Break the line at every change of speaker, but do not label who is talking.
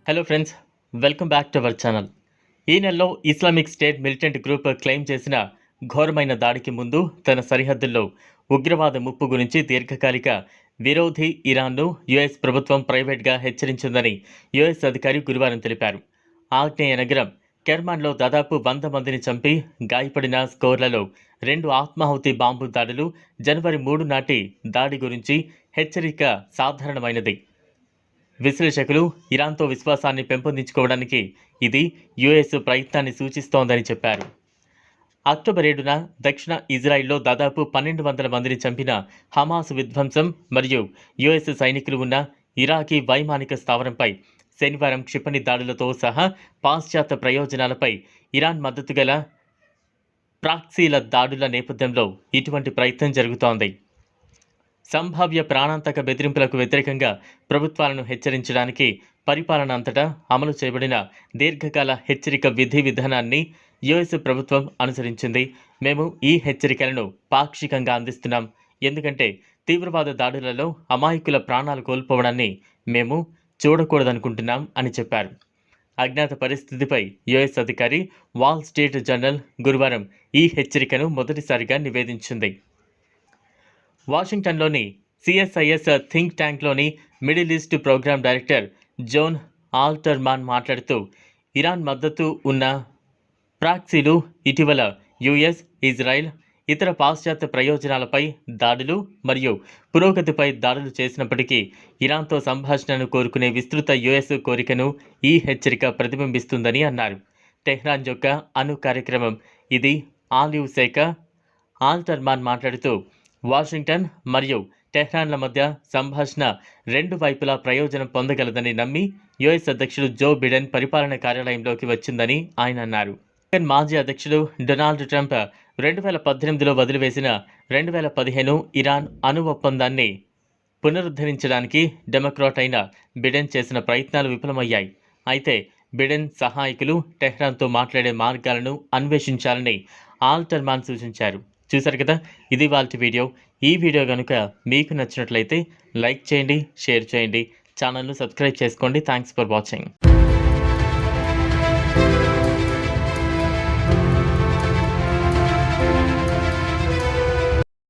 Hello friends, welcome back to our channel. ఈ నెలలో Islamic state militant group claim చేసిన ఘోరమైన దాడికి ముందు తన సరిహద్దుల్లో ఉగ్రవాద ముప్పు గురించి దీర్ఘకాలిక విరోధి ఇరాన్ను యుఎస్ ప్రభుత్వం ప్రైవేట్గా హెచ్చరించిందని యుఎస్ అధికారి గురువారం తెలిపారు. ఆగ్నేయ నగరం కెర్మాన్లో దాదాపు 100 మందిని చంపి గాయపడిన స్కోర్లలో 2 ఆత్మాహుతి బాంబు దాడులు జనవరి 3 నాటి దాడి గురించి హెచ్చరిక సాధారణమైనది. విశ్లేషకులు ఇరాన్తో విశ్వాసాన్ని పెంపొందించుకోవడానికి ఇది యుఎస్ ప్రయత్నాన్ని సూచిస్తోందని చెప్పారు. అక్టోబర్ 7న దక్షిణ ఇజ్రాయిల్లో దాదాపు 1200 మందిని చంపిన హమాస్ విధ్వంసం మరియు యుఎస్ సైనికులు ఉన్న ఇరాకీ వైమానిక స్థావరంపై శనివారం క్షిపణి దాడులతో సహా పాశ్చాత్య ప్రయోజనాలపై ఇరాన్ మద్దతు గల ప్రాక్సీల దాడుల నేపథ్యంలో ఇటువంటి ప్రయత్నం జరుగుతోంది. సంభావ్య ప్రాణాంతక బెదిరింపులకు వ్యతిరేకంగా ప్రభుత్వాలను హెచ్చరించడానికి పరిపాలన అంతటా అమలు చేయబడిన దీర్ఘకాల హెచ్చరిక విధి విధానాన్ని యుఎస్ ప్రభుత్వం అనుసరించింది. మేము ఈ హెచ్చరికలను పాక్షికంగా అందిస్తున్నాం, ఎందుకంటే తీవ్రవాద దాడులలో అమాయకుల ప్రాణాలు కోల్పోవడాన్ని మేము చూడకూడదనుకుంటున్నాం అని చెప్పారు. అజ్ఞాత పరిస్థితిపై యుఎస్ అధికారి వాల్ స్ట్రీట్ జర్నల్ గురువారం ఈ హెచ్చరికను మొదటిసారిగా నివేదించింది. వాషింగ్టన్లోని సిఎస్ఐఎస్ థింక్ ట్యాంక్లోని middle east program director Jon Alterman మాట్లాడుతూ, ఇరాన్ మద్దతు ఉన్న ప్రాక్సీలు ఇటీవల యుఎస్, ఇజ్రాయెల్, ఇతర పాశ్చాత్య ప్రయోజనాలపై దాడులు మరియు పురోగతిపై దాడులు చేసినప్పటికీ ఇరాన్తో సంభాషణను కోరుకునే విస్తృత యుఎస్ కోరికను ఈ హెచ్చరిక ప్రతిబింబిస్తుందని అన్నారు. టెహ్రాన్ యొక్క అణు కార్యక్రమం ఇది ఆలివ్ శాఖ. ఆల్టర్మాన్ మాట్లాడుతూ, వాషింగ్టన్ మరియు టెహ్రాన్ల మధ్య సంభాషణ 2 వైపులా ప్రయోజనం పొందగలదని నమ్మి యుఎస్ అధ్యక్షుడు జో బిడెన్ పరిపాలన కార్యాలయంలోకి వచ్చిందని ఆయన అన్నారు. మాజీ అధ్యక్షుడు డొనాల్డ్ ట్రంప్ 2018లో వదిలివేసిన 2015 ఇరాన్ అణు ఒప్పందాన్ని పునరుద్ధరించడానికి డెమోక్రాట్ అయిన బిడెన్ చేసిన ప్రయత్నాలు విఫలమయ్యాయి. అయితే బిడెన్ సహాయకులు టెహ్రాన్తో మాట్లాడే మార్గాలను అన్వేషించాలని ఆల్టర్మాన్ సూచించారు. చూశారు కదా, ఇది వాళ్ళ వీడియో. ఈ వీడియో కనుక మీకు నచ్చినట్లయితే లైక్ చేయండి, షేర్ చేయండి, ఛానల్ను సబ్స్క్రైబ్ చేసుకోండి. Thanks for watching.